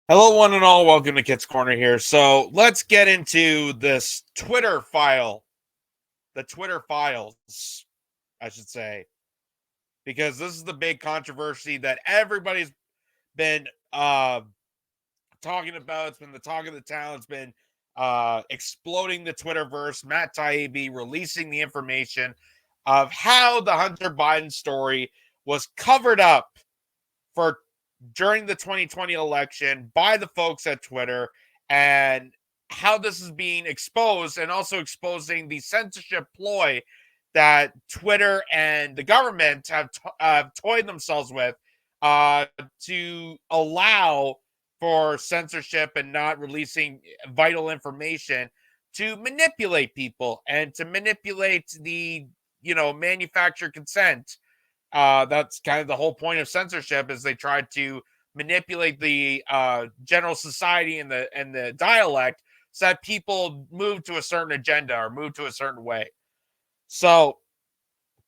Hello, one and all. Welcome to Kitz Corner here. So let's get into this Twitter file, the Twitter files, I should say, because this is the big controversy that everybody's been talking about. It's been the talk of the town. It's been exploding the Twitterverse. Matt Taibbi releasing the information of how the Hunter Biden story was covered up for during the 2020 election by the folks at Twitter, and how this is being exposed, and also exposing the censorship ploy that Twitter and the government have toyed themselves with uh, to allow for censorship and not releasing vital information to manipulate people and to manipulate the manufactured consent. That's kind of the whole point of censorship, is they try to manipulate the general society and the dialect so that people move to a certain agenda or move to a certain way. So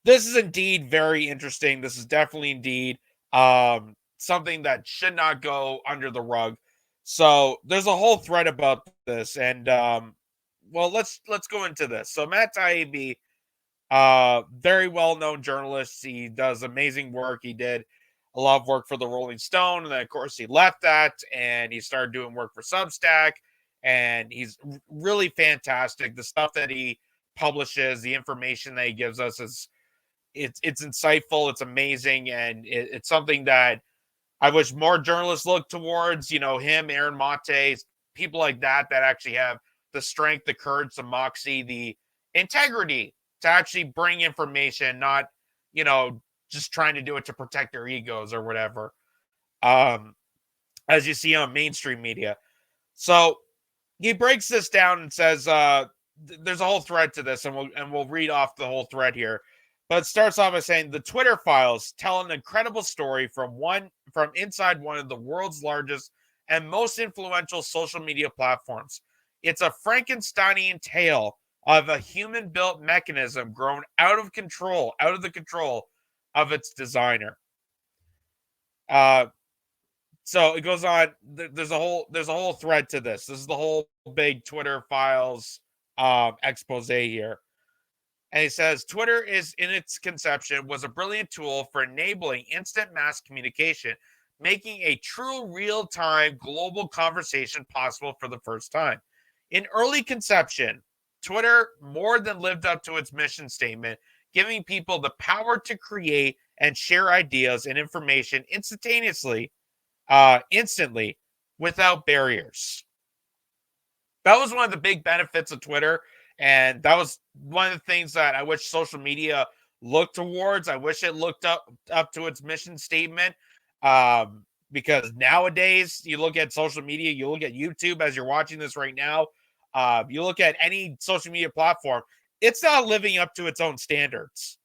this is indeed very interesting. This is definitely indeed something that should not go under the rug. So there's a whole thread about this, and well, let's go into this. So Matt Taibbi, very well-known journalist. He does amazing work. He did a lot of work for the Rolling Stone, and then of course he left that and he started doing work for Substack. And he's really fantastic. The stuff that he publishes, the information that he gives us is it's insightful, it's amazing, and it's something that I wish more journalists look towards. Him, Aaron Mate, people like that actually have the strength, the courage, the moxie, the integrity to actually bring information, not, just trying to do it to protect their egos or whatever. Um, as you see on mainstream media. So he breaks this down and says, there's a whole thread to this, and we'll read off the whole thread here. But it starts off by saying the Twitter files tell an incredible story from inside one of the world's largest and most influential social media platforms. It's a Frankensteinian tale of a human-built mechanism grown out of the control of its designer. So it goes on. There's a whole thread to this. This is the whole big Twitter files expose here. And he says Twitter is in its conception was a brilliant tool for enabling instant mass communication, making a true real-time global conversation possible for the first time. In early conception, Twitter more than lived up to its mission statement, giving people the power to create and share ideas and information instantly, without barriers. That was one of the big benefits of Twitter. And that was one of the things that I wish social media looked towards. I wish it looked up to its mission statement. Because nowadays, you look at social media, you look at YouTube as you're watching this right now, you look at any social media platform, it's not living up to its own standards.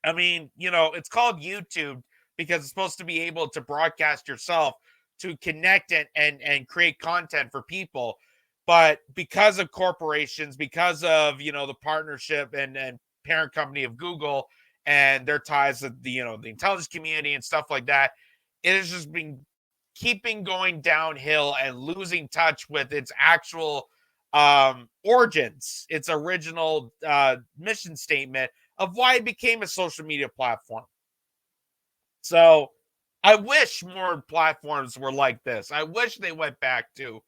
I mean, it's called YouTube because it's supposed to be able to broadcast yourself, to connect and create content for people. But because of corporations, because of, the partnership and parent company of Google and their ties with the intelligence community and stuff like that, it has just been keeping going downhill and losing touch with its actual origins, its original mission statement of why it became a social media platform. So I wish more platforms were like this. I wish they went back to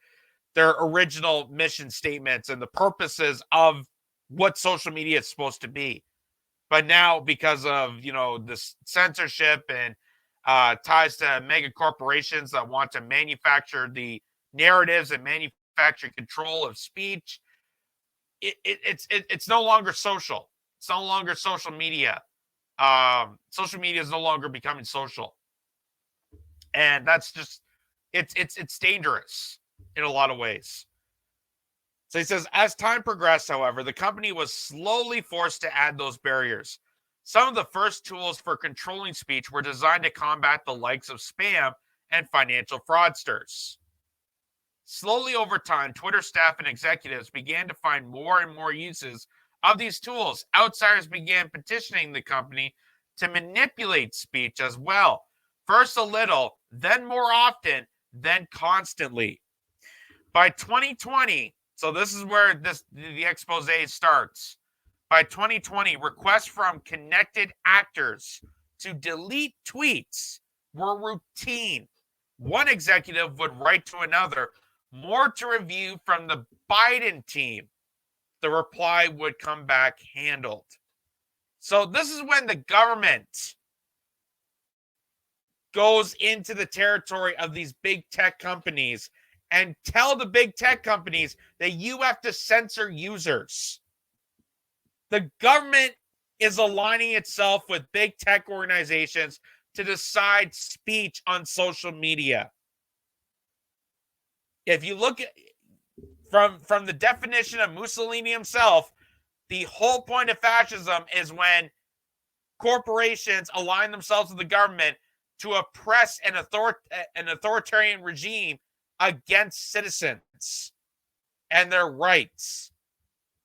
their original mission statements and the purposes of what social media is supposed to be. But now, because of, this censorship and ties to mega corporations that want to manufacture the narratives and manufacture control of speech, it's no longer social. It's no longer social media. Social media is no longer becoming social, and that's just it's dangerous in a lot of ways. So he says, as time progressed, however, the company was slowly forced to add those barriers. Some of the first tools for controlling speech were designed to combat the likes of spam and financial fraudsters. Slowly over time, Twitter staff and executives began to find more and more uses of these tools. Outsiders began petitioning the company to manipulate speech as well. First a little, then more often, then constantly. By 2020, so this is where the expose starts. By 2020, requests from connected actors to delete tweets were routine. One executive would write to another, more to review from the Biden team. The reply would come back handled. So this is when the government goes into the territory of these big tech companies and tell the big tech companies that you have to censor users. The government is aligning itself with big tech organizations to decide speech on social media. If you look at from the definition of Mussolini himself, the whole point of fascism is when corporations align themselves with the government to oppress an authoritarian regime against citizens and their rights.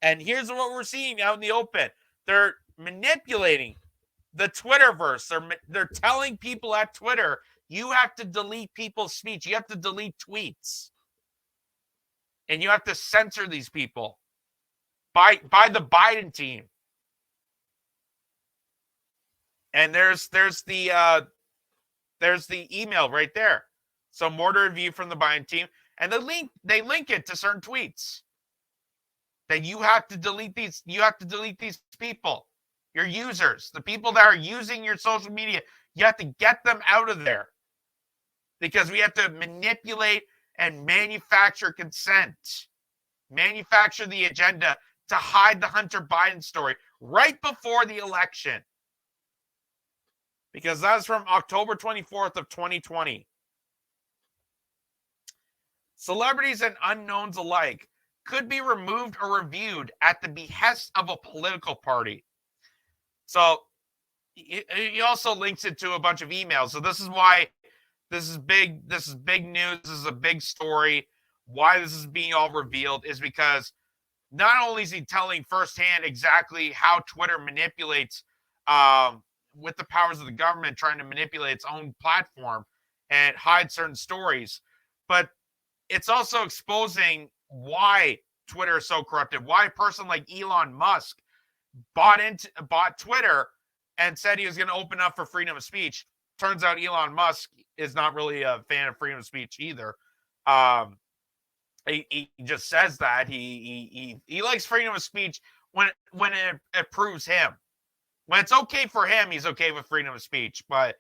And here's what we're seeing out in the open. They're manipulating the Twitterverse. They're telling people at Twitter, you have to delete people's speech. You have to delete tweets. And you have to censor these people by the Biden team. And there's the email right there. So more to review from the Biden team. And they link it to certain tweets. That you have to delete these people, your users, the people that are using your social media. You have to get them out of there. Because we have to manipulate and manufacture consent. Manufacture the agenda to hide the Hunter Biden story right before the election. Because that was from October 24th of 2020. Celebrities and unknowns alike could be removed or reviewed at the behest of a political party. So he also links it to a bunch of emails. So this is why this is big. This is big news. This is a big story. Why this is being all revealed is because not only is he telling firsthand exactly how Twitter manipulates with the powers of the government, trying to manipulate its own platform and hide certain stories, but it's also exposing why Twitter is so corrupted, why a person like Elon Musk bought Twitter and said he was going to open up for freedom of speech. Turns out Elon Musk is not really a fan of freedom of speech either. He just says that he likes freedom of speech when it proves him. When it's okay for him, he's okay with freedom of speech. But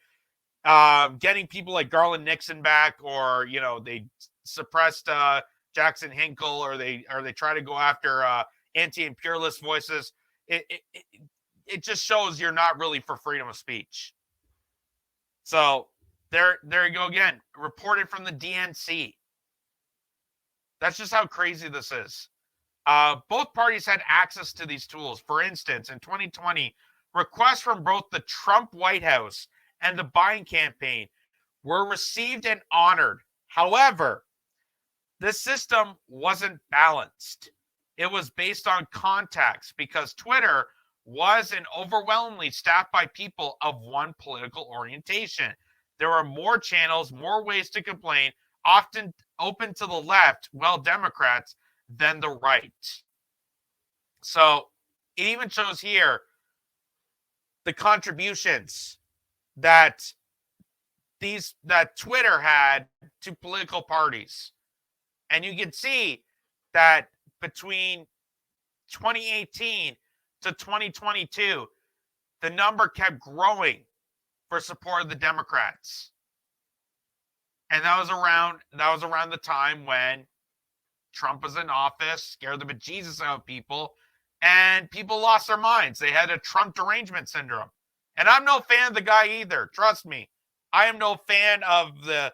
getting people like Garland Nixon back, or they suppressed Jackson Hinkle, or they try to go after anti-imperialist voices, it just shows you're not really for freedom of speech. So there you go again. Reported from the DNC. That's just how crazy this is. Both parties had access to these tools. For instance, in 2020, requests from both the Trump White House and the Biden campaign were received and honored. However, the system wasn't balanced. It was based on contacts because Twitter was and overwhelmingly staffed by people of one political orientation. There were more channels, more ways to complain, often open to the left, Democrats, than the right. So it even shows here the contributions that Twitter had to political parties. And you can see that between 2018 to 2022, the number kept growing for support of the Democrats. And that was around the time when Trump was in office, scared the bejesus out of people, and people lost their minds. They had a Trump derangement syndrome. And I'm no fan of the guy either. Trust me. I am no fan of the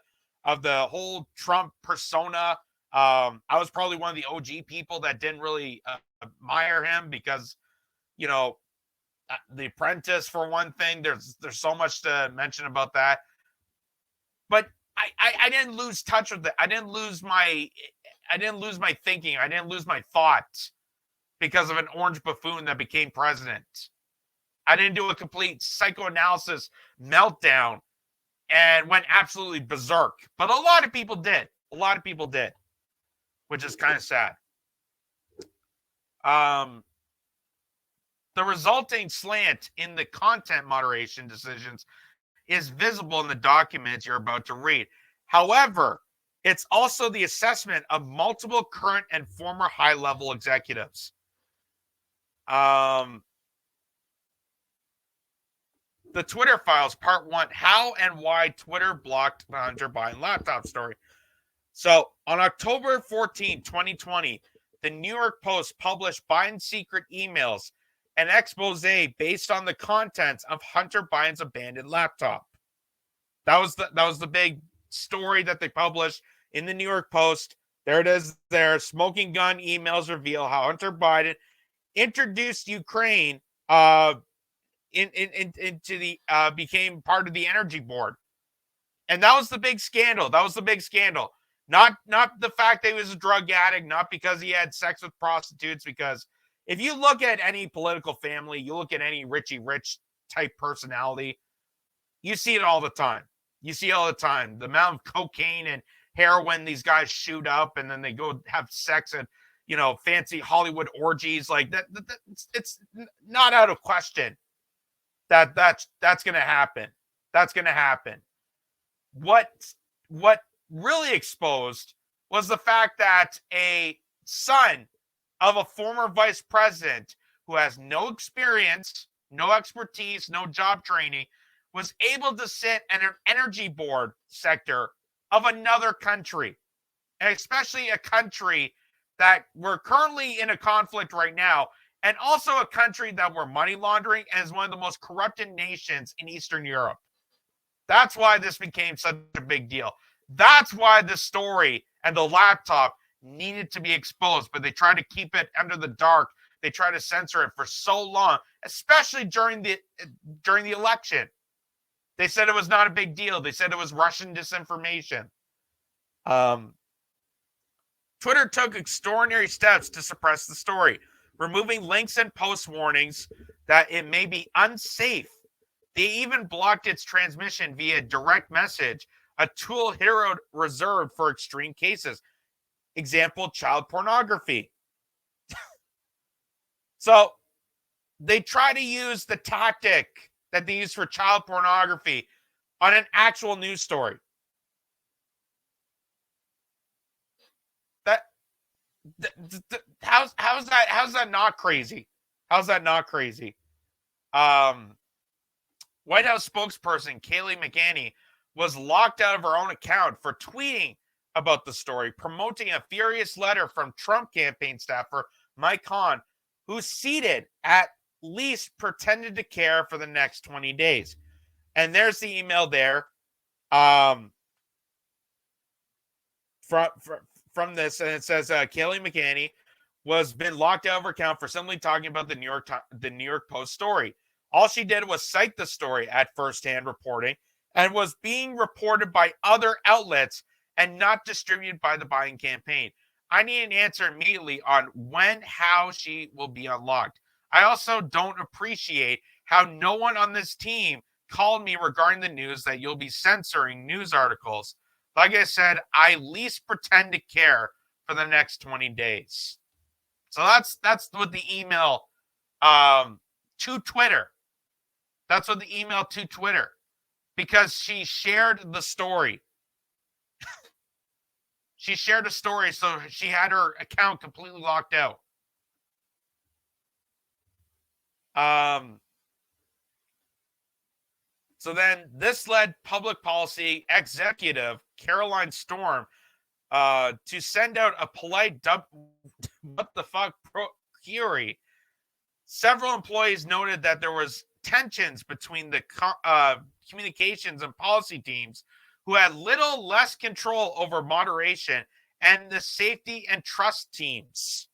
whole Trump persona. I was probably one of the OG people that didn't really admire him because, The Apprentice, for one thing. There's so much to mention about that. But I didn't lose touch with it. I didn't lose my thinking. I didn't lose my thoughts because of an orange buffoon that became president. I didn't do a complete psychoanalysis meltdown and went absolutely berserk. But a lot of people did. Which is kind of sad. The resulting slant in the content moderation decisions is visible in the documents you're about to read. However, it's also the assessment of multiple current and former high-level executives. The Twitter files, part 1, how and why Twitter blocked the Hunter Biden laptop story. So on October 14, 2020, the New York Post published Biden's secret emails, an expose based on the contents of Hunter Biden's abandoned laptop. That was the big story that they published in the New York Post. There it is there. Smoking gun emails reveal how Hunter Biden introduced Ukraine into the became part of the energy board. And that was the big scandal. Not the fact that he was a drug addict, not because he had sex with prostitutes, because if you look at any political family, you look at any Richie Rich type personality, you see it all the time. The amount of cocaine and heroin these guys shoot up, and then they go have sex at, fancy Hollywood orgies like that. It's not out of question that's going to happen. What really exposed was the fact that a son of a former vice president who has no experience, no expertise, no job training, was able to sit in an energy board sector of another country, and especially a country that we're currently in a conflict right now, and also a country that we're money laundering and is one of the most corrupted nations in Eastern Europe. That's why this became such a big deal. That's why the story and the laptop needed to be exposed, but they tried to keep it under the dark. They tried to censor it for so long, especially during the election. They said it was not a big deal. They said it was Russian disinformation. Twitter took extraordinary steps to suppress the story, removing links and post warnings that it may be unsafe. They even blocked its transmission via direct message, a tool Hero reserved for extreme cases. Example, child pornography. So they try to use the tactic that they use for child pornography on an actual news story. How's that not crazy? White House spokesperson Kayleigh McEnany was locked out of her own account for tweeting about the story, promoting a furious letter from Trump campaign staffer Mike Hahn, who seated at least pretended to care for the next 20 days. And there's the email there from this, and it says Kayleigh McEnany was been locked out of her account for simply talking about the New York Post story. All she did was cite the story at firsthand reporting and was being reported by other outlets and not distributed by the Biden campaign. I need an answer immediately on when, how she will be unlocked. I also don't appreciate how no one on this team called me regarding the news that you'll be censoring news articles. Like I said, I least pretend to care for the next 20 days. So that's what the email to Twitter. That's what the email to Twitter, because she shared the story. She shared a story, so she had her account completely locked out. So then this led public policy executive Caroline Storm to send out a polite what the fuck query. Several employees noted that there was tensions between the communications and policy teams, who had little less control over moderation, and the safety and trust teams.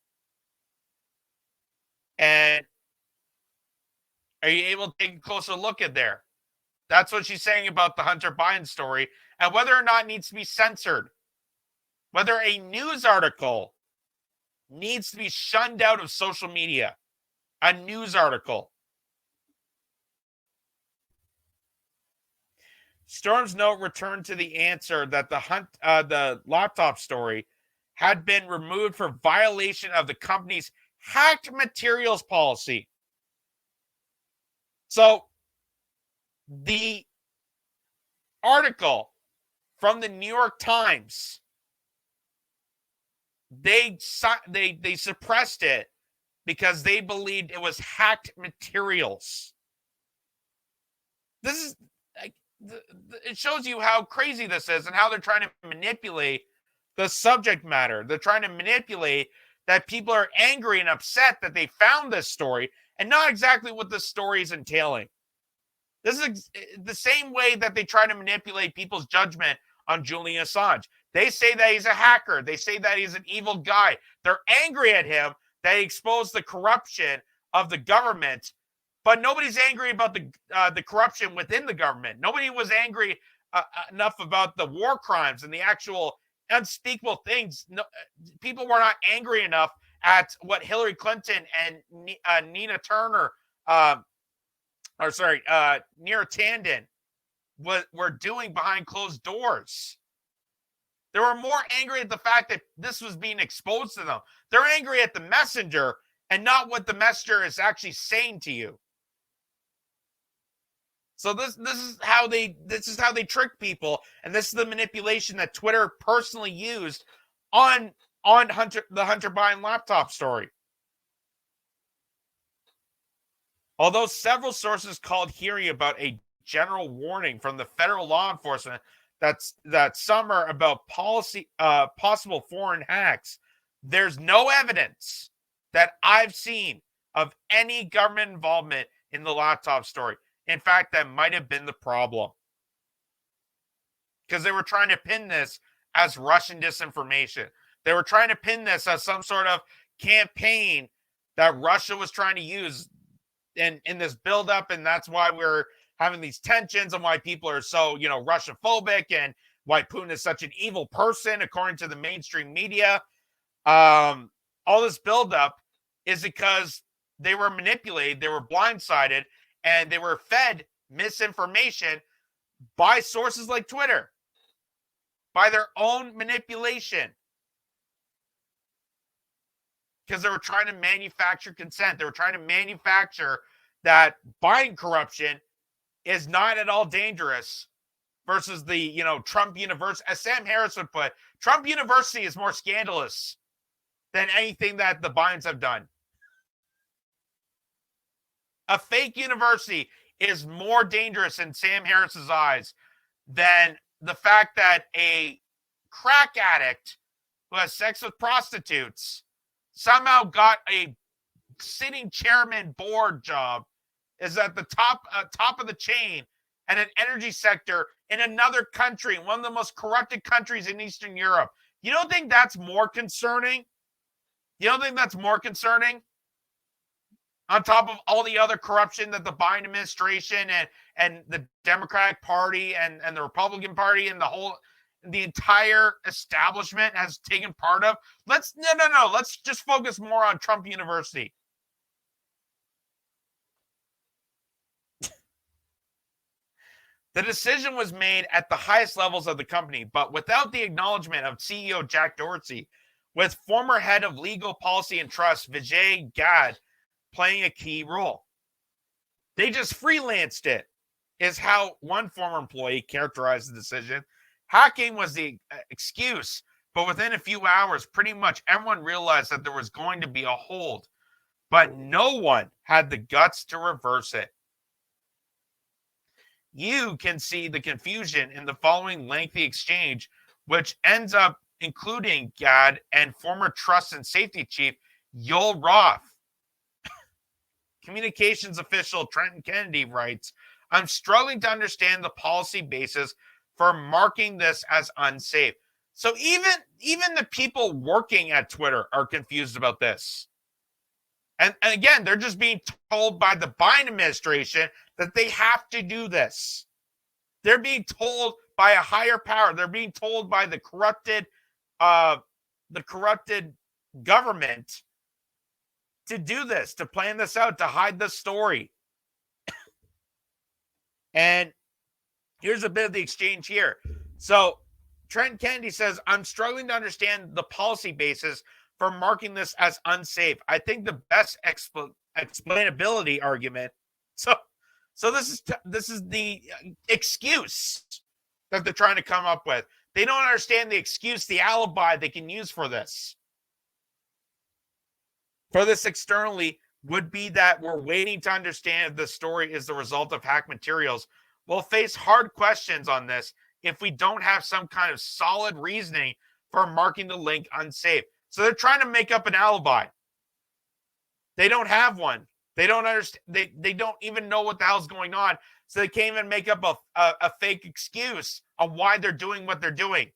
And are you able to take a closer look at there? That's what she's saying about the Hunter Biden story and whether or not it needs to be censored. Whether a news article needs to be shunned out of social media. A news article. Storm's note returned to the answer that the laptop story had been removed for violation of the company's hacked materials policy. So the article from the New York Times, they suppressed it because they believed it was hacked materials. This is like, it shows you how crazy this is and how they're trying to manipulate the subject matter. They're trying to manipulate that people are angry and upset that they found this story and not exactly what the story is entailing. This is the same way that they try to manipulate people's judgment on Julian Assange. They say that he's a hacker. They say that he's an evil guy. They're angry at him that he exposed the corruption of the government, but nobody's angry about the corruption within the government. Nobody was angry enough about the war crimes and the actual unspeakable things. No, people were not angry enough at what Hillary Clinton and Nina Turner, Neera Tanden were doing behind closed doors. They were more angry at the fact that this was being exposed to them. They're angry at the messenger and not what the messenger is actually saying to you. So this is how they trick people, and this is the manipulation that Twitter personally used on the Hunter Biden laptop story. Although several sources called hearing about a general warning from the federal law enforcement that summer about possible foreign hacks, there's no evidence that I've seen of any government involvement in the laptop story. In fact, that might have been the problem, because they were trying to pin this as Russian disinformation. They were trying to pin this as some sort of campaign that Russia was trying to use in this buildup, and that's why we're having these tensions and why people are so, Russia-phobic, and why Putin is such an evil person, according to the mainstream media. All this buildup is because they were manipulated, they were blindsided, and they were fed misinformation by sources like Twitter, by their own manipulation, because they were trying to manufacture consent. They were trying to manufacture that Biden corruption is not at all dangerous versus the, Trump University. As Sam Harris would put, Trump University is more scandalous than anything that the Bidens have done. A fake university is more dangerous in Sam Harris's eyes than the fact that a crack addict who has sex with prostitutes somehow got a sitting chairman board job, is at the top of the chain, and an energy sector in another country, one of the most corrupted countries in Eastern Europe. You don't think that's more concerning? You don't think that's more concerning? On top of all the other corruption that the Biden administration and the Democratic Party and the Republican Party and the entire establishment has taken part of. Let's just focus more on Trump University. The decision was made at the highest levels of the company, but without the acknowledgement of CEO Jack Dorsey, with former head of legal policy and trust Vijay Gadde playing a key role. They just freelanced it, is how one former employee characterized the decision. Hacking was the excuse, but within a few hours, pretty much everyone realized that there was going to be a hold, but no one had the guts to reverse it. You can see the confusion in the following lengthy exchange, which ends up including Gadde and former trust and safety chief Yoel Roth. Communications official Trenton Kennedy writes, I'm struggling to understand the policy basis for marking this as unsafe. So even the people working at Twitter are confused about this. And again, they're just being told by the Biden administration that they have to do this. They're being told by a higher power. They're being told by the corrupted government to do this, to plan this out, to hide the story. And Here's a bit of the exchange here. So Trent Kennedy says, I'm struggling to understand the policy basis for marking this as unsafe. I think the best explainability argument. So, this is the excuse that they're trying to come up with. They don't understand the excuse, the alibi they can use for this externally would be that we're waiting to understand if the story is the result of hacked materials. We'll face hard questions on this if we don't have some kind of solid reasoning for marking the link unsafe. So they're trying to make up an alibi. They don't have one. They don't understand. They don't even know what the hell's going on. So they can't even make up a fake excuse on why they're doing what they're doing.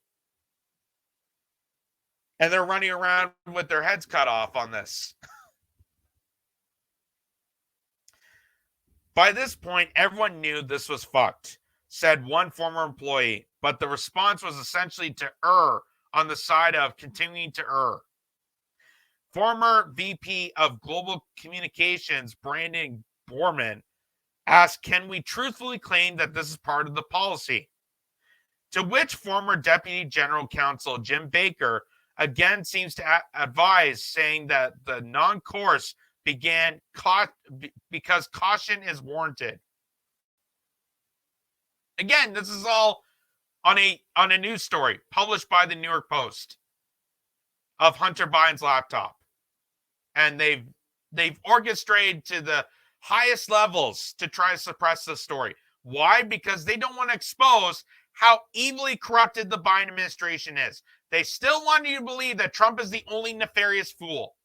And they're running around with their heads cut off on this. By this point, everyone knew this was fucked, said one former employee, but the response was essentially to err on the side of continuing to err. Former VP of Global Communications, Brandon Borman, asked, can we truthfully claim that this is part of the policy? To which former Deputy General Counsel Jim Baker again seems to advise, saying that the non-course began because caution is warranted. Again, this is all on a news story published by the New York Post of Hunter Biden's laptop. And they've orchestrated to the highest levels to try to suppress this story. Why? Because they don't want to expose how evilly corrupted the Biden administration is. They still want you to believe that Trump is the only nefarious fool,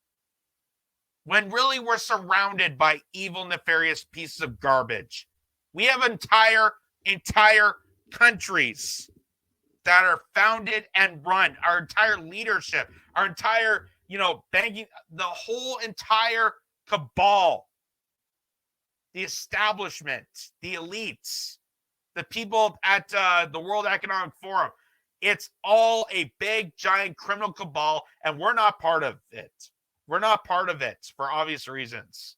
when really we're surrounded by evil, nefarious pieces of garbage. We have entire countries that are founded and run, our entire leadership, our entire, banking, the whole entire cabal, the establishment, the elites, the people at the World Economic Forum. It's all a big, giant criminal cabal, and we're not part of it. We're not part of it for obvious reasons.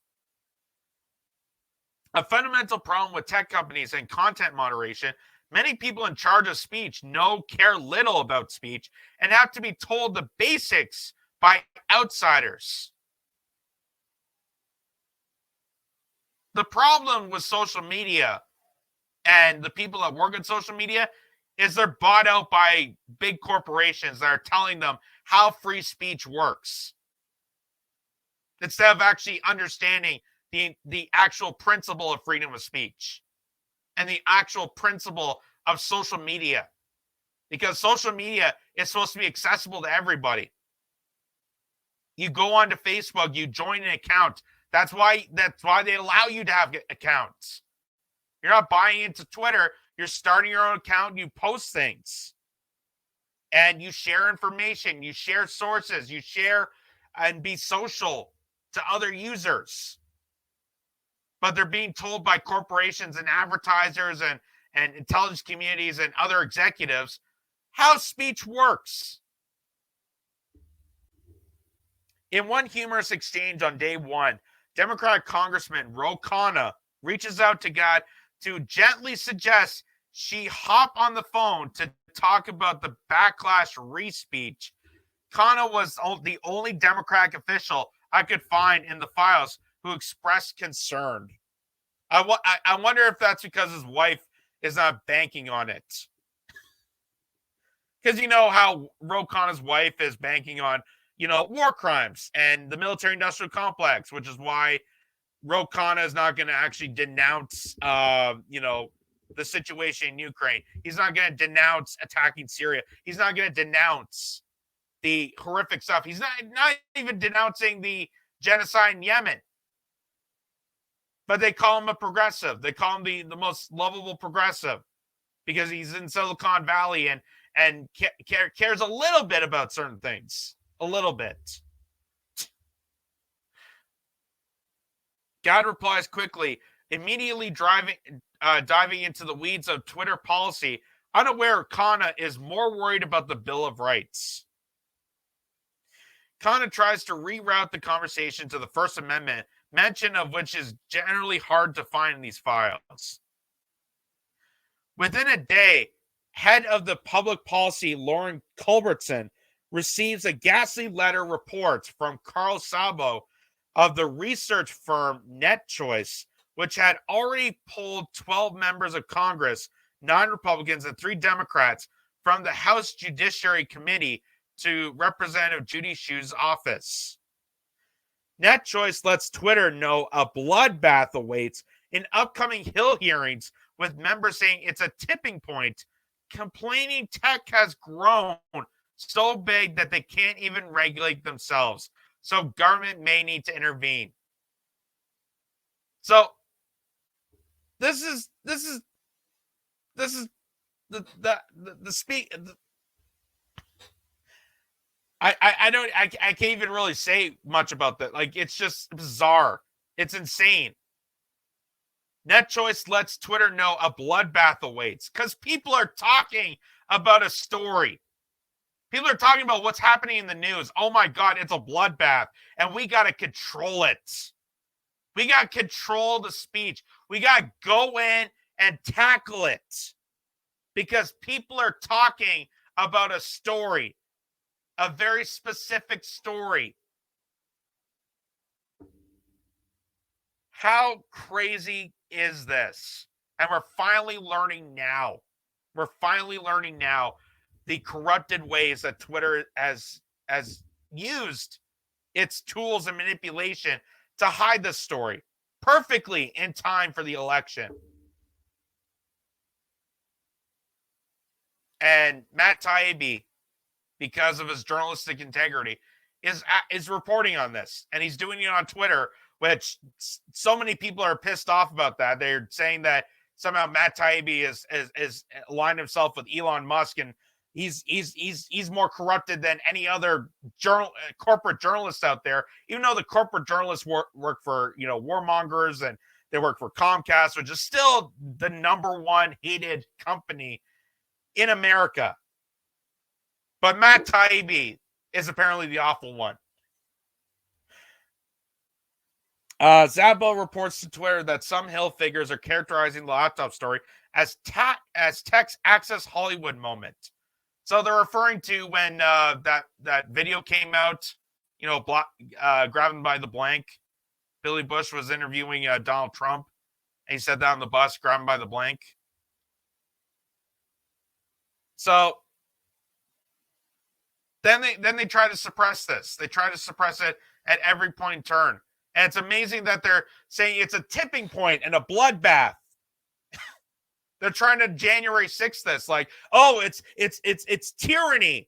A fundamental problem with tech companies and content moderation, many people in charge of speech care little about speech and have to be told the basics by outsiders. The problem with social media and the people that work in social media is they're bought out by big corporations that are telling them how free speech works, instead of actually understanding the actual principle of freedom of speech and the actual principle of social media. Because social media is supposed to be accessible to everybody. You go onto Facebook, you join an account. That's why they allow you to have accounts. You're not buying into Twitter. You're starting your own account. You post things. And you share information. You share sources. You share and be social to other users. But they're being told by corporations and advertisers and intelligence communities and other executives how speech works. In one humorous exchange on day one, Democratic Congressman Ro Khanna reaches out to God to gently suggest she hop on the phone to talk about the backlash re-speech. Khanna was the only Democratic official I could find in the files who expressed concern. I wonder if that's because his wife is not banking on it. Because you know how Ro Khanna's wife is banking on, war crimes and the military-industrial complex, which is why Ro Khanna is not going to actually denounce, the situation in Ukraine. He's not going to denounce attacking Syria. He's not going to denounce the horrific stuff. He's not even denouncing the genocide in Yemen. But they call him a progressive. They call him the most lovable progressive because he's in Silicon Valley and cares a little bit about certain things. A little bit. God replies quickly, immediately diving into the weeds of Twitter policy, unaware Khanna is more worried about the Bill of Rights. Khanna tries to reroute the conversation to the First Amendment, mention of which is generally hard to find in these files. Within a day, head of the public policy, Lauren Culbertson, receives a ghastly letter report from Carl Szabo of the research firm NetChoice, which had already pulled 12 members of Congress, 9 Republicans and 3 Democrats, from the House Judiciary Committee to Representative Judy Schu's office. NetChoice lets Twitter know a bloodbath awaits in upcoming Hill hearings, with members saying it's a tipping point, complaining tech has grown so big that they can't even regulate themselves. So government may need to intervene. So this is the speak. I can't even really say much about that. Like, it's just bizarre. It's insane. NetChoice lets Twitter know a bloodbath awaits because people are talking about a story. People are talking about what's happening in the news. Oh my God, it's a bloodbath, and we got to control it. We got to control the speech. We got to go in and tackle it because people are talking about a story, a very specific story. How crazy is this? And we're finally learning now. We're finally learning now the corrupted ways that Twitter has used its tools and manipulation to hide the story perfectly in time for the election. And Matt Taibbi, because of his journalistic integrity, is reporting on this, and he's doing it on Twitter, which so many people are pissed off about that. They're saying that somehow Matt Taibbi is aligned himself with Elon Musk, and he's more corrupted than any other corporate journalist out there. Even though the corporate journalists work for warmongers, and they work for Comcast, which is still the #1 hated company in America. But Matt Taibbi is apparently the awful one. Szabo reports to Twitter that some Hill figures are characterizing the laptop story as tech's Access Hollywood moment. So they're referring to when that video came out, grabbing by the blank. Billy Bush was interviewing Donald Trump, and he said that on the bus, grabbing by the blank. So then they try to suppress this. They try to suppress it at every point in turn. And it's amazing that they're saying it's a tipping point and a bloodbath. They're trying to January 6th this, like, oh, it's tyranny.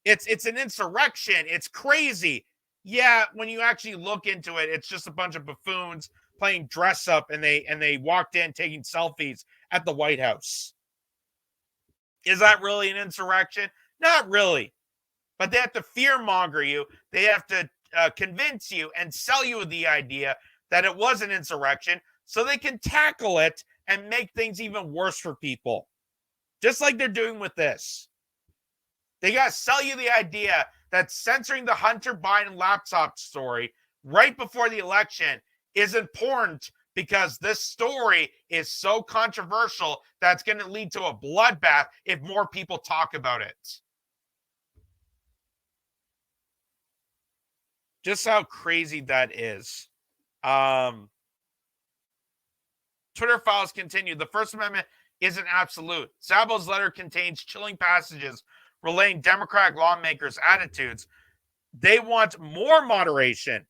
It's an insurrection. It's crazy. Yeah, when you actually look into it, it's just a bunch of buffoons playing dress up, and they walked in taking selfies at the White House. Is that really an insurrection? Not really. But they have to fearmonger you. They have to convince you and sell you the idea that it was an insurrection so they can tackle it and make things even worse for people. Just like they're doing with this. They got to sell you the idea that censoring the Hunter Biden laptop story right before the election is important because this story is so controversial that it's going to lead to a bloodbath if more people talk about it. Just how crazy that is. Twitter files continue. The First Amendment isn't absolute. Szabo's letter contains chilling passages relaying Democratic lawmakers' attitudes. They want more moderation.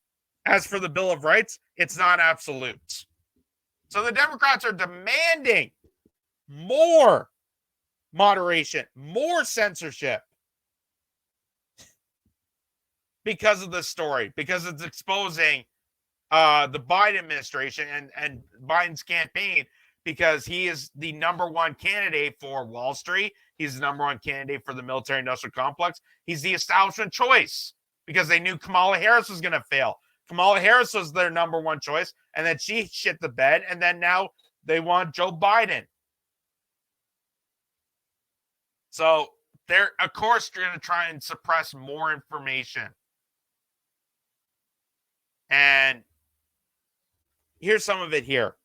As for the Bill of Rights, it's not absolute. So the Democrats are demanding more moderation, more censorship because of this story, because it's exposing the Biden administration and Biden's campaign, because he is the #1 candidate for Wall Street. He's the #1 candidate for the military-industrial complex. He's the establishment choice because they knew Kamala Harris was going to fail. Kamala Harris was their #1 choice, and then she shit the bed, and then now they want Joe Biden. So they're, of course, going to try and suppress more information. And here's some of it here.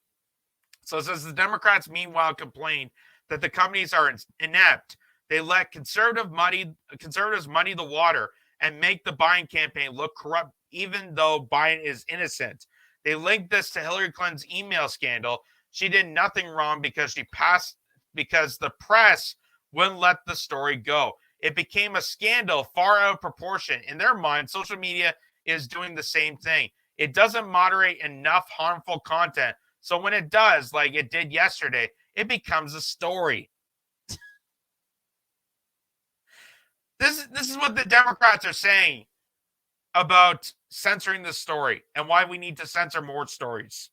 So it says the Democrats, meanwhile, complained that the companies are inept. They let conservatives muddy the water and make the Biden campaign look corrupt, even though Biden is innocent. They linked this to Hillary Clinton's email scandal. She did nothing wrong because the press wouldn't let the story go. It became a scandal far out of proportion. In their mind, social media is doing the same thing. It doesn't moderate enough harmful content. So when it does, like it did yesterday, it becomes a story. This is what the Democrats are saying about censoring the story and why we need to censor more stories.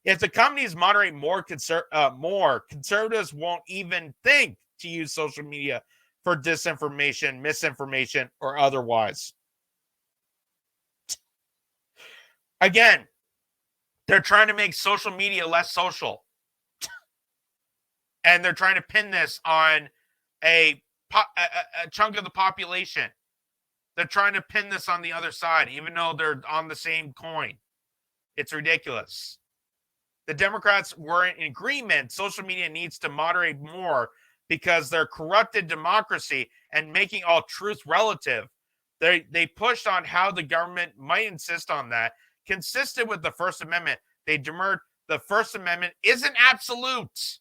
If the companies moderate more, conservatives won't even think to use social media for disinformation, misinformation, or otherwise. Again, they're trying to make social media less social. And they're trying to pin this on a chunk of the population. They're trying to pin this on the other side, even though they're on the same coin. It's ridiculous. The Democrats were in agreement social media needs to moderate more because they're corrupted democracy and making all truth relative. They pushed on how the government might insist on that. Consistent with the First Amendment, they demurred the First Amendment isn't absolute.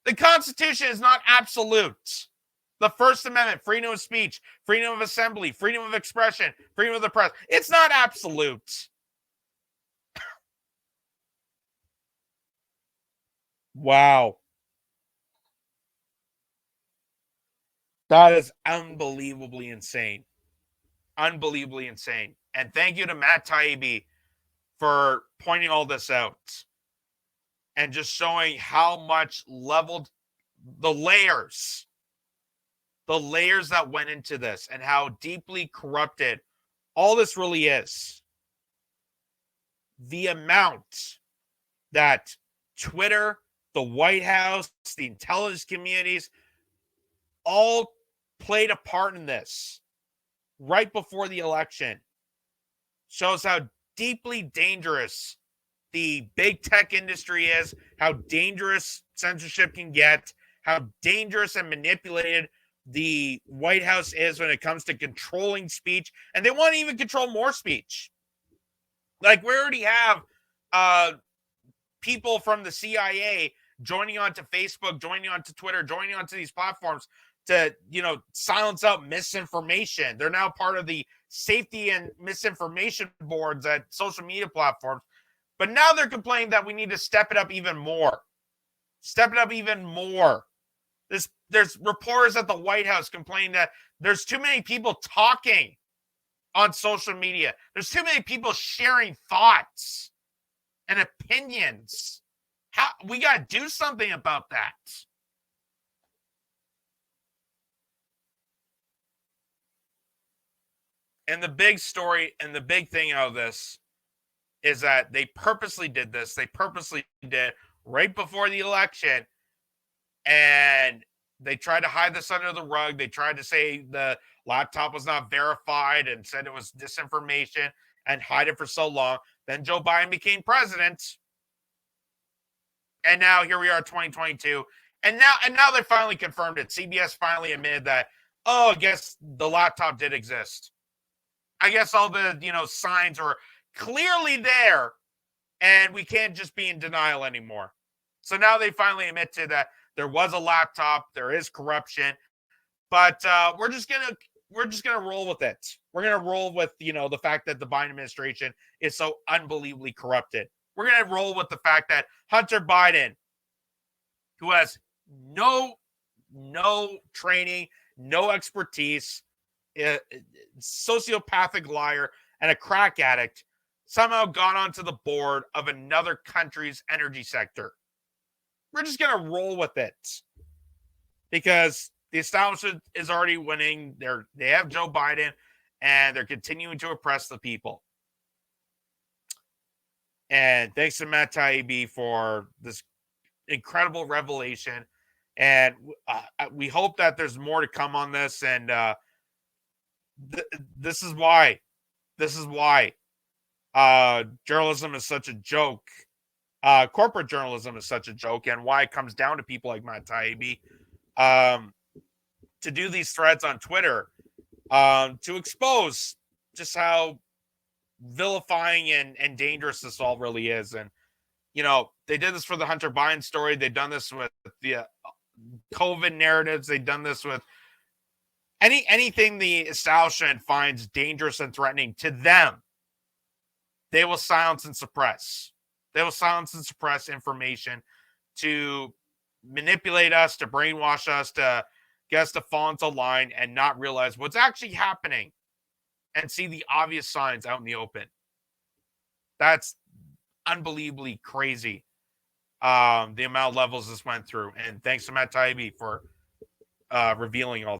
The Constitution is not absolute. The First Amendment, freedom of speech, freedom of assembly, freedom of expression, freedom of the press, it's not absolute. Wow. That is unbelievably insane. Unbelievably insane. And thank you to Matt Taibbi for pointing all this out and just showing how much leveled the layers that went into this and how deeply corrupted all this really is. The amount that Twitter, the White House, the intelligence communities all played a part in this right before the election shows how deeply dangerous the big tech industry is, how dangerous censorship can get, how dangerous and manipulated the White House is when it comes to controlling speech. And they want to even control more speech. Like, we already have people from the CIA joining onto Facebook, joining onto Twitter, joining onto these platforms to, silence out misinformation. They're now part of the safety and misinformation boards at social media platforms. But now they're complaining that we need to step it up even more. Step it up even more. There's reporters at the White House complaining that there's too many people talking on social media. There's too many people sharing thoughts and opinions. We got to do something about that. And the big story and the big thing out of this is that they purposely did this. They purposely did right before the election. And they tried to hide this under the rug. They tried to say the laptop was not verified and said it was disinformation and hide it for so long. Then Joe Biden became president. And now here we are, 2022. And now they finally confirmed it. CBS finally admitted that, I guess the laptop did exist. I guess all the, signs are clearly there, and we can't just be in denial anymore. So now they finally admit to that there was a laptop, there is corruption, but we're just gonna roll with it. We're gonna roll with the fact that the Biden administration is so unbelievably corrupted. We're gonna roll with the fact that Hunter Biden, who has no training, no expertise, a sociopathic liar, and a crack addict, somehow got onto the board of another country's energy sector. We're just going to roll with it because the establishment is already winning. They have Joe Biden, and they're continuing to oppress the people. And thanks to Matt Taibbi for this incredible revelation. And we hope that there's more to come on this. And this is why journalism is such a joke corporate journalism is such a joke, and why it comes down to people like Matt Taibbi to do these threads on Twitter to expose just how vilifying and dangerous this all really is. And, they did this for the Hunter Biden story. They've done this with the COVID narratives. They've done this with anything the establishment finds dangerous and threatening to them. They will silence and suppress. They will silence and suppress information to manipulate us, to brainwash us, to get us to fall into line and not realize what's actually happening and see the obvious signs out in the open. That's unbelievably crazy. The amount of levels this went through. And thanks to Matt Taibbi for revealing all